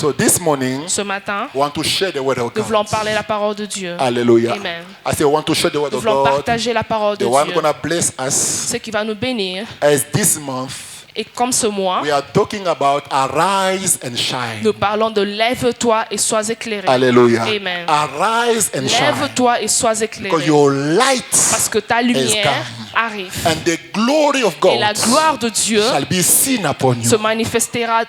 So this morning, Ce matin, we want to share the word of nous voulons God. parler la parole de Dieu. Hallelujah. Amen. I say we want to share the word Nous of voulons God. partager la parole de The one Dieu. gonna bless us Ce qui va nous bénir. as this month Et comme ce mois, we are talking about arise and shine. nous parlons de lève-toi et sois éclairé. Hallelujah. Amen. Arise and shine. Lève-toi et sois Because éclairé. your light Parce que ta lumière come. arrive. and the glory of Et la God gloire de Dieu shall be seen upon se you. manifestera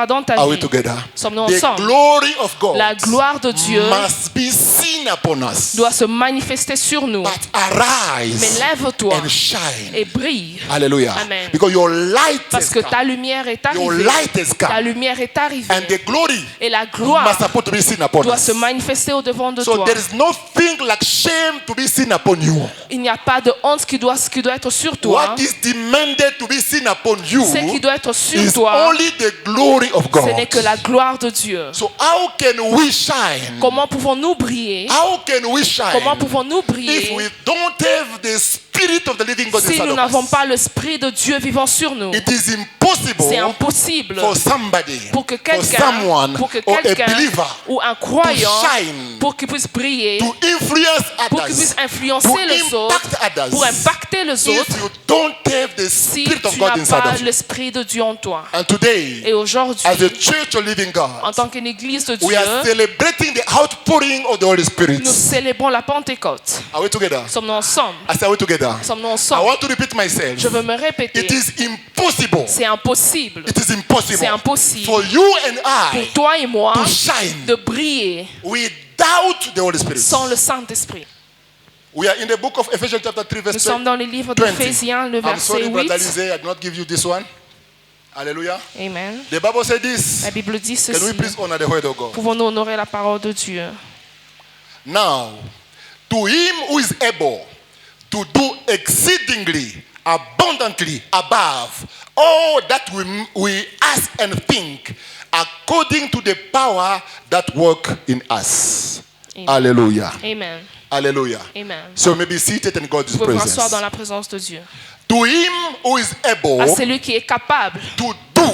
dans ta Are we vie. together? Sommes-nous The ensemble? glory of God La gloire de Dieu must be seen upon us. doit se manifester sur nous. But arise Mais lève-toi and shine. et brille. Hallelujah. Amen. Because your light Parce has que come. ta lumière est Your arrivée. light has Ta come. lumière est arrivée. And the glory Et la gloire must supposed to be seen upon doit us. se manifester au devant de So toi. there is nothing like shame to be seen upon you. Il n'y a pas de honte qui doit être sur toi. What is demanded to be seen upon you Ce qui doit être sur is toi, only the glory of God. ce n'est que la gloire de Dieu. So how can we shine? Comment pouvons-nous briller? How can we shine Comment pouvons-nous if briller we don't have the spirit of the living God si inside nous of n'avons us? pas l'Esprit de Dieu vivant sur nous? It is impossible C'est impossible for somebody, pour que for someone, or a believer ou un croyant, to shine, pour qu'il puisse briller, to influence pour qu'il puisse others, influencer to les autres, impact others, pour impacter les if autres, you don't have the si spirit of tu God n'as inside pas of you. l'Esprit de Dieu en toi. And today, Et aujourd'hui, as a church of living en God, tant qu'une église de we are Dieu, celebrating the outpouring of the Holy Spirit. nous célébrons la Pentecôte. Are we together? Sommes-nous ensemble? I say, are we together? Sommes-nous I ensemble? want to repeat myself. Je veux me répéter. It is impossible. C'est impossible It is impossible. C'est impossible. For you and I pour toi et moi to shine de briller without the Holy Spirit. sans le Saint-Esprit. We are in the book of Ephesians chapter 3 Nous verse sommes dans le livre 20. d'Éphésiens, le I'm verset sorry, 8. Brother Lise, I did not give you this one. Hallelujah. Amen. The Bible said this. La Bible dit Can we ceci. please honor the word of God? Pouvons-nous honorer la parole de Dieu? Now, to him who is able to do exceedingly abundantly above all that we ask and think, according to the power that work in us. Amen. Hallelujah. Amen. Hallelujah. Amen. So maybe seated in God's Vous pouvez vous asseoir presence. dans la présence de Dieu. To him who is able À celui qui est capable to do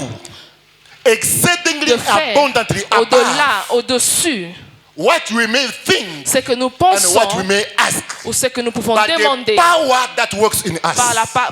exceedingly de faire abundantly au-delà, above au-dessus, what we may think ce que nous and pensons what we may ask. ou ce que nous pouvons By the demander power that works in us.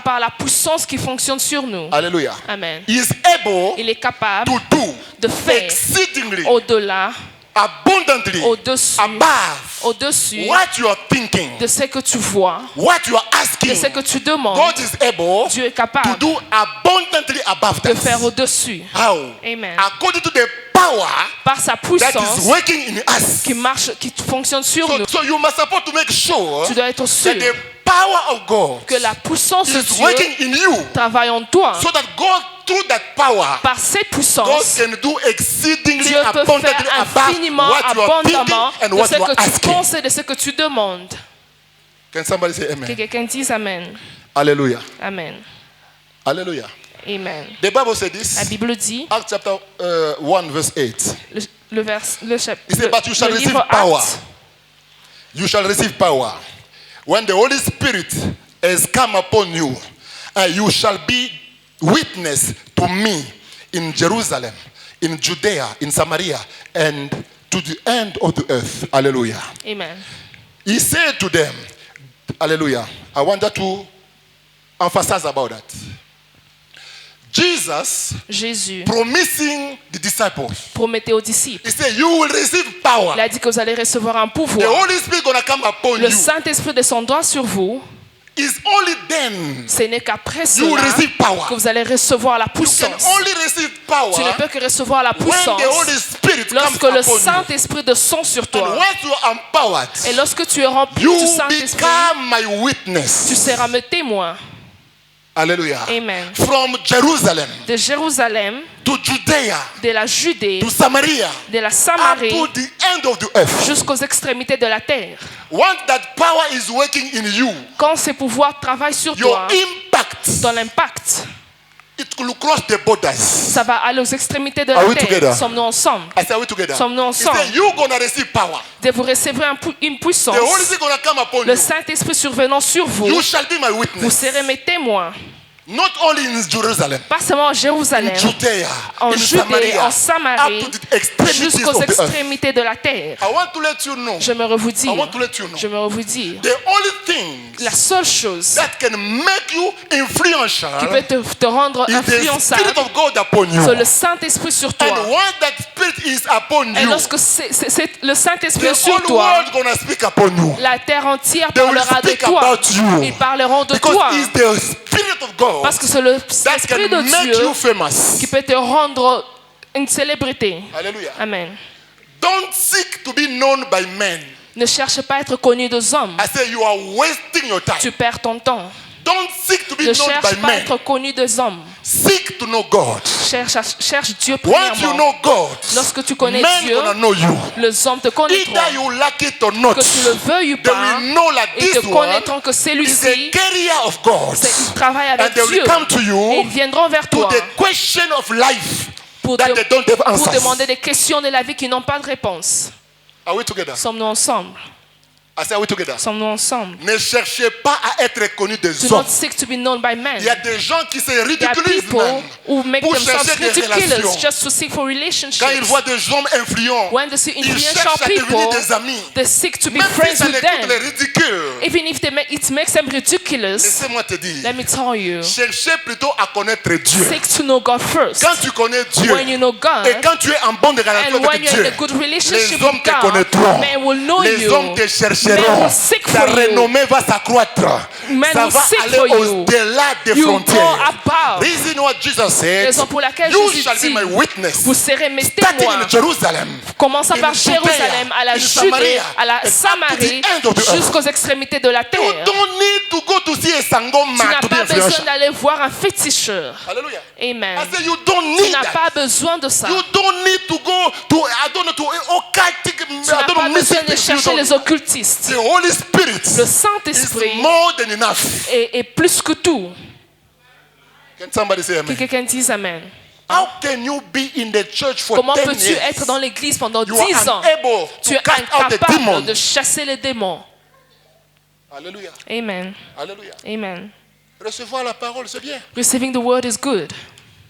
par la puissance qui fonctionne sur nous. Hallelujah. Amen. He is able Il est capable to do de faire exceedingly au-delà, abundantly au-dessus, above au-dessus what you are thinking, de ce que tu vois, what you are de asking. ce que tu demandes. God is able Dieu est to capable do abundantly above de that. faire au-dessus. How? Amen. According to the power Par sa that is puissance working in us. qui marche, qui fonctionne sur nous. So you must support to make sure Tu dois être sûr that the power of God que la puissance de is Dieu working in you, travaille en toi. so that God, through that power, Par cette God puissance, can do exceedingly Dieu peut abundantly faire above infiniment, what you are thinking abondamment and de what ce you are que tu asking. penses et de ce que tu demandes. Can somebody say Que amen? quelqu'un dise Amen. Hallelujah. Amen. Hallelujah. Amen. The Bible said La this. Bible dit, Acts chapter 1 verse 8. le chapitre, He said, but you shall le receive livre power. Actes, You shall receive power when the Holy Spirit has come upon you, and you shall be witness to me in Jerusalem, in Judea, in Samaria, and to the end of the earth. Hallelujah. Amen. He said to them, hallelujah. I wanted to emphasize about that. Jesus Jésus promising the disciples. promettait aux disciples. He said, you will receive power. Il a dit que vous allez recevoir un The pouvoir. Holy Spirit gonna come upon Le you. Saint-Esprit descendra sur vous. It's only then Ce n'est qu'après you will cela receive power. que vous allez recevoir la You can puissance. only receive power Tu ne peux que recevoir la when puissance the Holy Spirit comes lorsque le upon you. Saint-Esprit descend sur And toi. once you are empowered, Et lorsque tu es rempli you du Saint-Esprit, become my tu witness. seras mes témoins. Hallelujah. Amen. From Jerusalem De Jérusalem, to Judea de la Judée, to Samaria de la up Samarie, to the end of the earth. jusqu'aux extrémités de la terre. Once that power is working in you, Quand ces pouvoirs travaillent sur your toi, impact, dans l'impact, it will cross the borders. ça va aller aux extrémités de Are la we terre. together? Sommes-nous ensemble? I say, are we together? Sommes-nous He ensemble? said, you're going to receive power. De vous recevrez une puissance. The Holy Spirit going to come upon Le you. Saint-Esprit survenant sur vous, You shall be my vous witness. serez mes témoins. Not only in Jerusalem, Pas seulement en Jérusalem, in Judea, en in Judée, Samaria, en Samarie, up to the extremities jusqu'aux of the earth. extrémités de la terre. I want to let you know. J'aimerais vous I dire, want to let you know. j'aimerais vous dire, The only things la seule chose that can make you influential qui peut te rendre is the Spirit influençable, of God upon you. c'est le Saint-Esprit sur toi. And once that Spirit is upon Et you, lorsque le Saint-Esprit the est sur whole toi, world gonna speak upon you. la terre entière They will parlera de speak toi. about you. Ils parleront de Because toi. it's the Spirit of God Parce que c'est le that Esprit can de make Dieu you famous. qui peut te rendre une célébrité. Hallelujah. Amen. Don't seek to be known by men. Ne cherche pas à être connu des hommes. I say you are wasting your time. Tu perds ton temps. Don't seek to be Ne known cherche by pas à men. être connu des hommes. Seek to know God. Cherche Dieu Once you premièrement. know God, Lorsque tu connais men Dieu, gonna know you. les hommes te connaîtront. Either you like it or not, Que tu le veuilles ou they pas, will know that ils te this one connaîtront que is celui-ci, a carrier of God. il travaille avec And they Dieu. will come to Et you ils viendront vers to toi the question of life pour, that they don't have pour answers. demander des questions de la vie qui n'ont pas de réponse. Are we together? Sommes-nous ensemble? I say, are we together? Sommes-nous ensemble? Ne cherchez pas à être connu des Do hommes. not seek to be known by men. Il y a des gens qui se There are ridiculisent people même who make pour themselves chercher des ridiculous relations. just to seek for relationships. Quand ils voient des hommes influents, When they see ils influential cherchent à devenir people, des amis. they seek to be Même si friends ça with les coûte les them. ridicules. Even if it makes them ridiculous, Laissez-moi te dire, let me tell you, cherchez plutôt à connaître Dieu. seek to know God first. Quand tu connais Dieu When you know God, et quand tu es en bonne relation and when avec you're Dieu, in a good relationship les hommes with te God, connaîtront. men will know Les you. hommes te Men chercheront. will seek Ta for you. renommée va s'accroître. Men Ça will va seek aller for you. au-delà des You go frontières. above. Reason what Jesus said, Raison pour laquelle you Jésus shall be dit, my witness. vous serez mes Starting témoins. in Jerusalem, Commençant in par Judea, Jérusalem, à la in Judée, Samaria, à la and up to Samarie, the end of the earth. jusqu'aux extrémités de la You terre. don't need to go to see a Tu sangoma n'as to be pas besoin influential. d'aller voir un féticheur. Hallelujah. Amen. I say you don't Tu need n'as that. pas besoin de ça. You don't need to go to I don't know to occultic. Tu n'as pas besoin de chercher les occultistes. The Holy Spirit Le is Saint-Esprit more than enough. est plus que tout. Can somebody say Que amen? quelqu'un dise Amen. How can you be in the church for Comment 10 peux-tu years? être dans l'église pendant You 10 ans? are unable Tu to es cast out the demon. incapable de chasser les démons. Hallelujah. Amen. Hallelujah. Amen. Recevoir la parole, c'est bien. Receiving the word is good.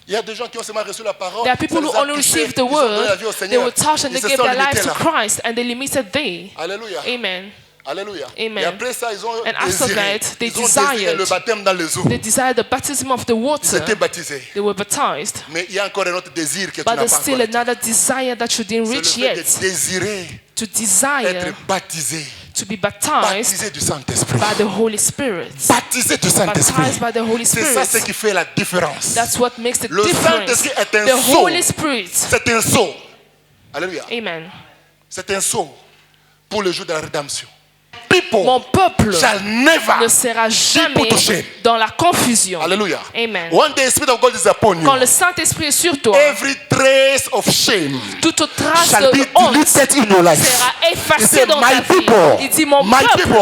Il y a des gens qui ont seulement reçu la parole. There are people ça who les a only touchés, receive the ils ont donné la vie au word, they Seigneur. were touched and Ils they se gave sont their limités lives to là. Christ and they limited there. Alléluia. Amen. Alléluia. Amen. Et après ça, ils ont And after désiré. that, they Ils ont désiré desired. le baptême dans les eaux. They desired the baptism of the Ils water. étaient baptisés. They were baptized. Mais il y a encore un autre désir que tu But n'as there's pas still encore. another desire that you didn't C'est le reach fait yet. de désirer To être desire baptisé. to be baptized Baptisé du Saint-Esprit. by the Holy Spirit. Baptisé du Saint-Esprit. Baptized by the Holy C'est ça ce Spirit. qui fait la différence. That's what makes the Le difference. Saint-Esprit est un The sceau. Holy Spirit. C'est un sceau. Alléluia. Amen. C'est un sceau pour le jour de la rédemption. People Mon peuple shall never ne sera jamais to shame. dans la confusion. Hallelujah. Amen. When the Spirit of God is upon you, Quand le Saint-Esprit est sur toi, every trace of shame toute trace shall be de honte deleted in your life. sera He effacée said, dans ta my vie. people, Il dit, mon my peuple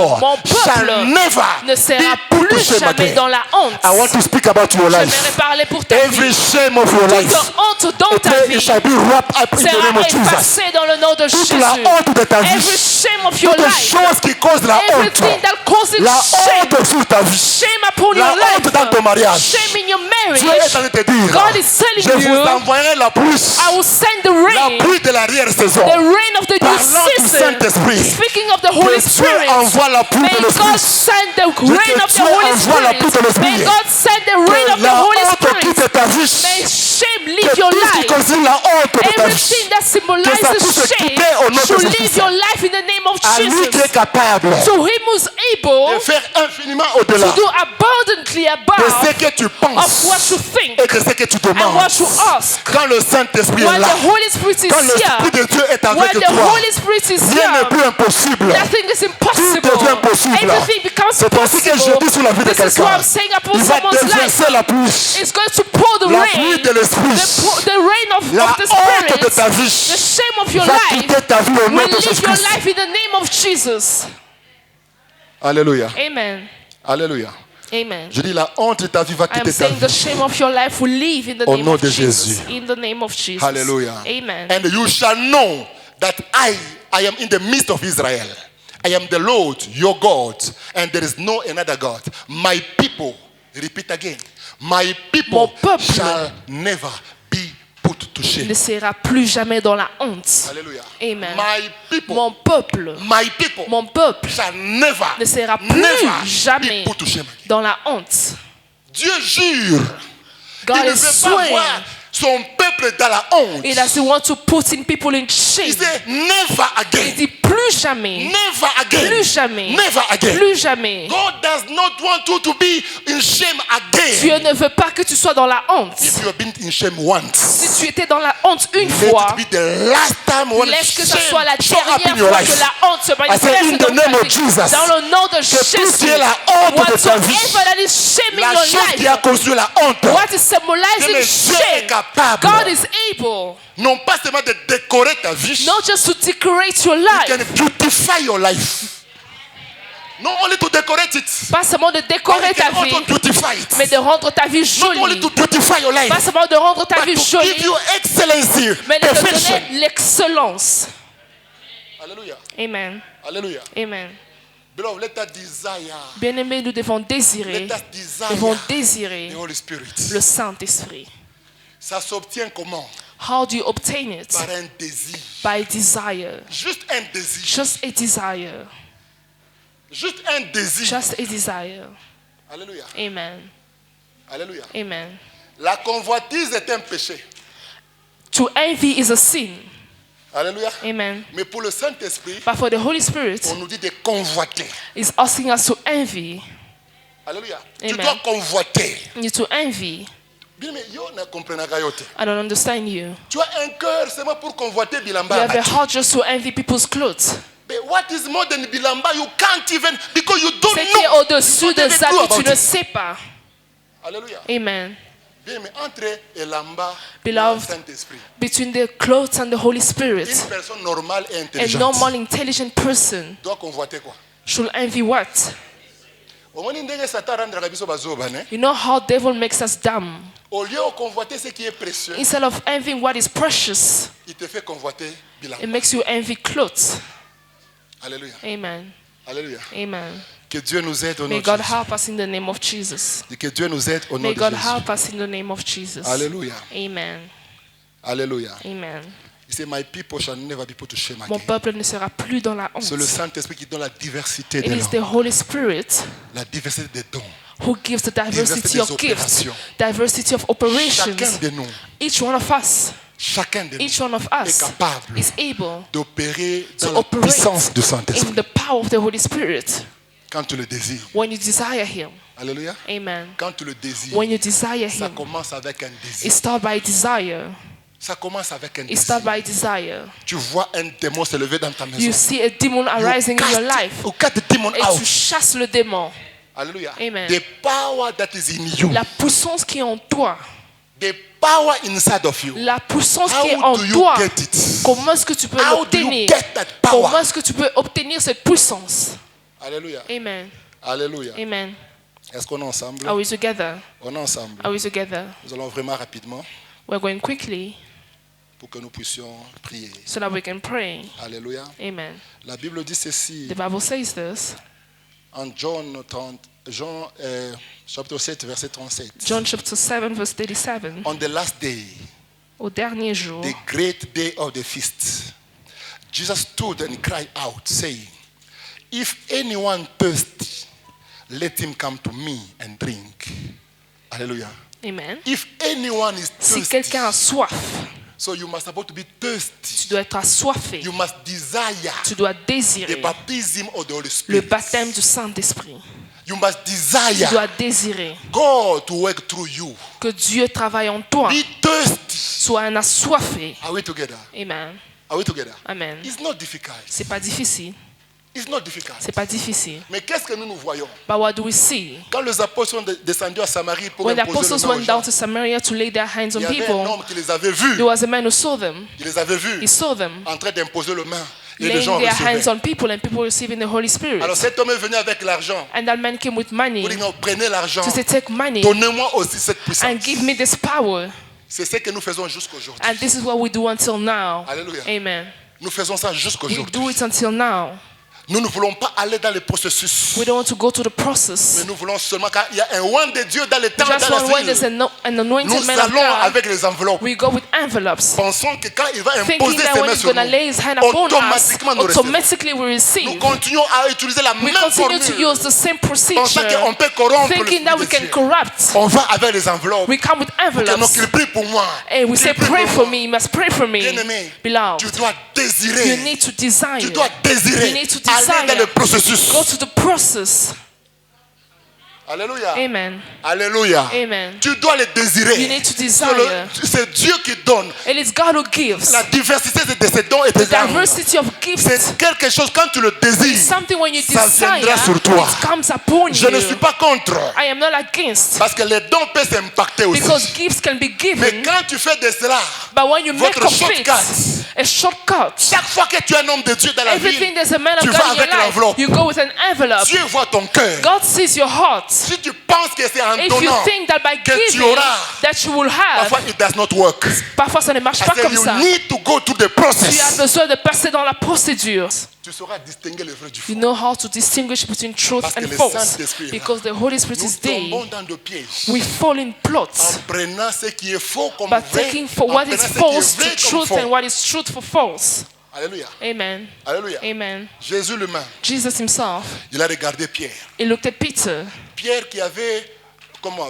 shall never ne sera be put to plus shame jamais again. dans la honte. I want to speak about your J'aimerais life. parler pour ta Every vie. shame of your life, Toute honte dans ta it vie shall be wrapped up in the name sera of Jesus. effacée dans le nom de Toute Jésus. la honte de ta vie, Every shame of your toutes les life, choses qui causent la honte, everything that causes la shame, honte sur ta vie, shame upon la your honte dans ton life, mariage. shame in your Dieu est en marriage, train de te dire, God is telling je vous you, envoierai la pluie, I will send the la rain, pluie de l'arrière-saison. the rain of the new Parlant du season. Saint-Esprit, Speaking of the Holy que Dieu Spirit, envoie la pluie may de God l'Esprit. send the que rain of the Dieu Holy envoie la pluie de Spirit. l'Esprit. May God send the rain of Que the la Holy honte quitte Spirit. ta vie. May shame Que leave your tout ce qui life. concerne la honte de ta vie. Everything that Que ça puisse symbolizes quitter shame au nom de should Jésus. leave your life in the name of À lui qui Jesus. est capable To him who's de able faire infiniment to au-delà do abundantly de above ce que tu of penses what you think et de ce que tu and demandes. what you ask. Quand le Saint-Esprit est When là, the Holy Spirit is quand l'Esprit here, de Dieu est when avec the toi, Holy Spirit is rien n'est here, plus impossible. nothing is impossible. Tout devient possible. Everything becomes C'est ainsi que possible. je dis sur la vie de This is what quelqu'un. I'm saying upon Il va someone's life. déverser la pluie, It's going to pour the la rain, pluie de l'Esprit. the rain of La the honte de Spirit, ta the vie shame of your va life quitter ta vie au nom will de leave your Jésus-Christ. life in the name of Jesus. Alléluia. Amen. Alléluia. Amen. Je dis la honte de ta vie va I am quitter ta saying the vie. shame of your life will leave in the Au name nom of de Jesus. Jésus. In the name of Jesus. Hallelujah. Amen. And you shall know that I am in the midst of Israel. I am the Lord, your God, and there is no another God. My people, repeat again. My people Mon peuple shall never be put to ne shame. sera plus jamais dans la honte. Hallelujah. Amen. My people, Mon peuple, my people mon peuple shall never, ne sera plus never jamais be put to shame. dans la honte. Dieu jure, God il ne is veut pas swearing. voir son peuple dans la honte. He doesn't want to put in people in Il shame. dit never Il again. dit plus jamais, Never again. plus jamais, Never again. plus jamais. God does not want you to be in shame again. Dieu ne veut pas que tu sois dans la honte. If you have been in shame once, Si tu étais dans la honte une let fois, it be the last time when laisse que ce shame soit la show up in dernière your fois life. que la honte se I say, manifeste in the dans name ta of vie. Jesus, Dans le nom de tout ce qui Jésus. est la honte de ta vie, Whatsoever that is shaming la your chose qui a life, construit la honte, what is que symbolizing le Dieu est shame, capable, God is able non pas seulement de décorer ta vie, not just to decorate your He life, can beautify your life. Not only to decorate it, pas seulement de but décorer He ta can vie, also beautify it. mais de rendre ta vie Not only jolie. to beautify your life, Pas seulement de rendre ta but vie to jolie, give you excellency, mais de te perfection. donner l'excellence. Hallelujah. Amen. Hallelujah. Amen. Beloved, let us desire. Bien-aimés, nous devons désirer, Let us desire nous devons désirer the Holy Spirit. le Saint-Esprit. Ça s'obtient comment? How do you obtain it? Par un désir. By desire. Juste un désir. Just a desire. Juste un désir. Just a desire. Alléluia. Amen. Alléluia. Amen. La convoitise est un péché. To envy is a sin. Alléluia. Amen. Mais pour le Saint-Esprit, But for the Holy Spirit, on nous dit de convoiter. it's asking us to envy. Alléluia. Tu Amen. dois convoiter. You to envy. Bien, mais yo ne comprends pas yote. I don't understand you. Tu as un cœur seulement pour convoiter You Bilamba. have a heart just to envy people's clothes. But what is more than Bilamba? You can't even, because you don't Ce qui est know. au-dessus You de don't even ça, know que tu about ne it. sais pas. Alléluia. Amen. Bien, mais entre Elamba et le Beloved, Saint-Esprit, between the clothes and the Holy Spirit, une personne normale et a intelligente normal, intelligent person doit convoiter quoi? should envy what? Omoni ndenge Satan rendra biso bazoba, ne? You know how devil makes us dumb. Au lieu de convoiter ce qui est précieux, Instead of envying what is precious, il te fait convoiter Bilamba. it makes you envy clothes. Alléluia. Amen. Alléluia. Amen. Que Dieu nous aide au nom May de God Jésus. help us in the name of Jesus. Et que Dieu nous aide au nom May de God Jésus. help us in the name of Jesus. Alléluia. Amen. Alléluia. Amen. Il dit, my people shall never be put to shame Mon again. peuple ne sera plus dans la honte. C'est le Saint-Esprit qui donne la diversité It des is the langues, Holy Spirit la diversité des dons. who gives the diversity des of gifts, opérations. diversity of Chacun operations. de nous, Each one of us, chacun de each nous one of est us capable is able d'opérer dans to la operate puissance du in Saint-Esprit the power of the Holy Spirit quand tu le désires. when you desire Him. Alléluia. Amen. Quand tu le désires, When you desire ça Him, commence avec un désir. it starts by desire. Ça commence avec un It désir. starts by desire. Tu vois un démon se lever dans ta maison. You see a demon arising in your life, You cast the demon et out. tu chasses le démon. Alléluia. Amen. The power that is in you. La puissance qui est en toi, The power inside of you. la puissance qui est How en do you toi, get it? comment est-ce que tu peux How do you l'obtenir? get that power? Comment est-ce que tu peux obtenir cette puissance? Alléluia. Amen. Alléluia. Amen. Est-ce qu'on est ensemble? Are we together? On est ensemble. Are we together? Nous allons vraiment rapidement We're going quickly pour que nous puissions prier. so that we can pray. Alléluia. Amen. La Bible dit ceci The Bible says this. en Jean chapitre 7, verset 37. John chapter 7 verse 37. On the last day, Au dernier jour, the great day of the feast, Jesus stood and cried out, saying, if anyone thirsty, let him come to me and drink. Hallelujah. Amen. If anyone is Si thirsty, quelqu'un a soif, so you must about to be thirsty. tu dois être assoiffé. You must desire Tu dois the désirer baptism of the Holy le Spirit. baptême du Saint-Esprit. You must Tu desire dois désirer God to work through you. que Dieu travaille en toi. Be thirsty. Sois un assoiffé. Are we together? Amen. Are we together? Amen. It's not difficult. C'est pas difficile. It's not difficult. C'est pas difficile. Mais qu'est-ce que nous voyons? But what do we see? Quand les apôtres sont descendus à Samarie pour When the imposer le apostles nom aux went gens, down to Samaria to lay their hands il on y avait un people, homme qui les avait vus. there was a man who saw them. Il les avait vus He saw them en train d'imposer le main. Et les laying gens their hands recevaient. on people and people receiving the Holy Spirit. Alors cet homme est venu avec l'argent. And that man came with money Pour dire non, prenez l'argent. to say, take money Donnez-moi aussi cette and puissance. give me this power. C'est ce que nous faisons jusqu'aujourd'hui. And this is what we do until now. Alléluia. Amen. Nous faisons ça We jusqu'aujourd'hui. do it until now. Nous ne voulons pas aller dans le processus. We don't want to go to the Mais process. nous voulons seulement qu'il y a un oint de Dieu dans le temps, Just dans when la there's ville. an anointed Nous man of allons God, avec les enveloppes. we go with envelopes. Pensons que quand il va Thinking imposer that ses when mains he's sur going to lay his hand nous, upon us, automatiquement nous recevons. automatically we Nous receive. continuons à utiliser la We même continue to formule. use the same Pensant procedure, qu'on peut corrompre le thinking that we Esprit can de Dieu. corrupt. On va avec les enveloppes. We come with Que non, envelopes. qu'il prie pour moi. And we Qu'il say, prie pray pour for moi. me, you must pray for me. Bien-aimé, Beloved, tu dois you désirer. need to desire. Tu dois désirer. You need to Aller dans desire. le processus. Go to the process. Alléluia. Amen. Alléluia. Amen. Tu dois le désirer. You need to C'est desire. c'est Dieu qui donne. It is God who gives. La diversité de ses dons et The des âmes. diversity of gifts. C'est quelque chose quand tu le désires. Something when you Ça desire, viendra sur toi. it comes upon Je ne you. suis pas contre. I am not against. Parce que les dons peuvent s'impacter aussi. Because gifts can be Mais given, quand tu fais de cela, but when you make votre of it shortcut. a shortcut, chaque fois que tu es un homme de Dieu dans la everything vie, there's a man of tu God vas in your avec life, l'enveloppe. you go with an envelope. Dieu voit ton cœur. God sees your heart. Si tu penses que c'est en If you donnant, think that by que tu giving auras, that you will have, parfois it does not work. parfois ça ne marche I pas say comme you ça. need to go through the Tu as process. besoin de passer dans la procédure. Tu sauras distinguer le vrai du faux. You know how to distinguish between truth Parce que and le false. Saint-Esprit est là. Because the Holy Spirit Nous is there. tombons dans des pièges. We fall in En plots. prenant ce qui est faux comme By vrai. taking for En what prenant is ce qui est false vrai to comme truth faux. and what is truth for false. Alléluia. Amen. Alléluia. Amen. Jésus lui-même, Jesus himself, il a regardé Pierre. he looked at Peter. Pierre qui avait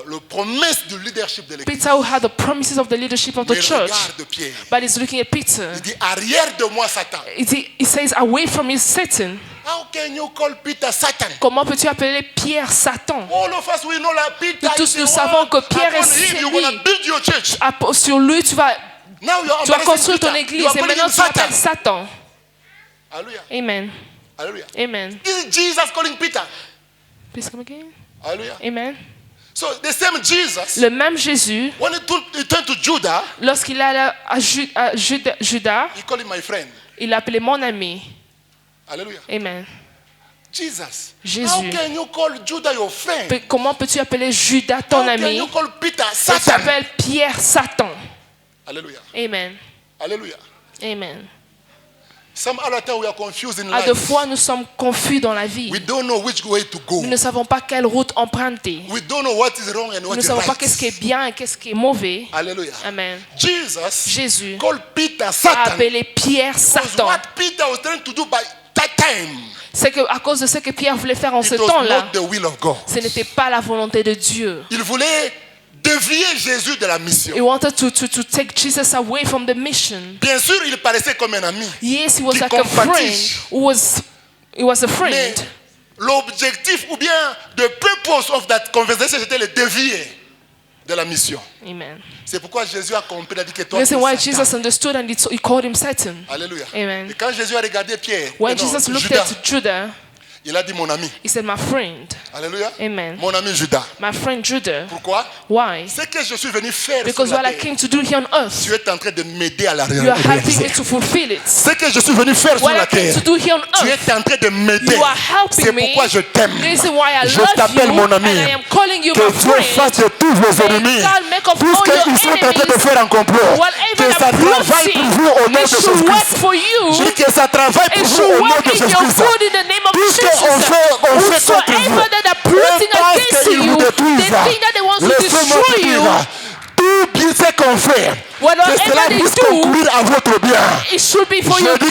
le promesse du leadership de l'église. Peter who had the promises of the leadership of the Il church. regarde Pierre. But he's looking at Peter. Il dit, arrière de moi, Satan. He says, away from you, Satan. How can you call Peter Satan? Comment peux-tu appeler Pierre Satan? All of us, we know that Peter Nous tous, is the nous one. savons que Pierre Upon est him, you're celui. gonna build your church. Sur lui, tu vas Now you are construire ton Peter. église. You are Et calling maintenant, him tu l'appelles Satan. Satan. Hallelujah. Amen. Hallelujah. Amen. This is Jesus calling Peter. Please come again. Hallelujah. Amen. So the same Jesus, Le même Jésus, when he turned to Judah, lorsqu'il allait à Judas, he called him my friend. il l'appelait mon ami. Hallelujah. Amen. Jesus. Jésus. How can you call Judah your friend? Comment peux-tu appeler Judas ton How can ami? you call Peter Et tu Satan? appelles Pierre Satan. Hallelujah. Amen. Hallelujah. Amen. Some other time we are confused in À life. deux fois, nous sommes confus dans la vie. We don't know which way to go. Nous ne savons pas quelle route emprunter. We don't know what is wrong and Nous what ne is savons pas right. qu'est-ce qui est bien et qu'est-ce qui est mauvais. Hallelujah. Amen. Jesus Jésus called Peter a Satan. appelé Pierre Because Satan. what Peter was trying to do by that time, C'est qu'à cause de ce que Pierre voulait faire en it ce was temps-là, not the will of God. ce n'était pas la volonté de Dieu. Il voulait dévier Jésus de la mission. He wanted to take Jesus away from the mission. Bien sûr, il paraissait comme un ami. Yes, he was Qui like a friend. compatit. He was a Mais friend. l'objectif ou bien the purpose of that conversation, c'était le dévier de la mission. Amen. C'est pourquoi Jésus a compris, il a dit que toi, Listen, tu es why Satan. Jesus understood and he called him Satan. Alléluia. Amen. Et quand Jésus a regardé Pierre, When non, Jesus looked Judas, at Judah, il a dit mon ami. he said, my friend. Alléluia. Amen. Mon ami Judas. My friend Judah. Pourquoi? Why? Ce que je suis venu faire Because sur what la I terre, came to do here on earth, tu es en train de m'aider à la you are helping réaliser. me to fulfill it. Ce que je suis venu faire sur What la I came terre, to do here on tu earth, es en train de m'aider. you are helping C'est me. pourquoi je t'aime. This is why I Je love t'appelle you mon ami. and I am calling you Que my Dieu friend. fasse de tous vos May ennemis. God make of Tout all ce your qu'ils sont en train de enemies faire en complot. whatever Que ça they're travaille plotting, pour vous au nom de it should Jésus work Christ. for you. Je dis que ça travaille pour It vous should au nom work de in Jésus your Christ. good in the name of Tout ce Jesus. qu'on fait contre vous. Whosoever that are plotting Eux pensent against qu'ils you, vous they détruisent. think that they want to Laissez-moi te destroy you. dire, tout bien ce qu'on fait, que Whatever cela they puisse do, concourir à votre bien. it should be for Je your dis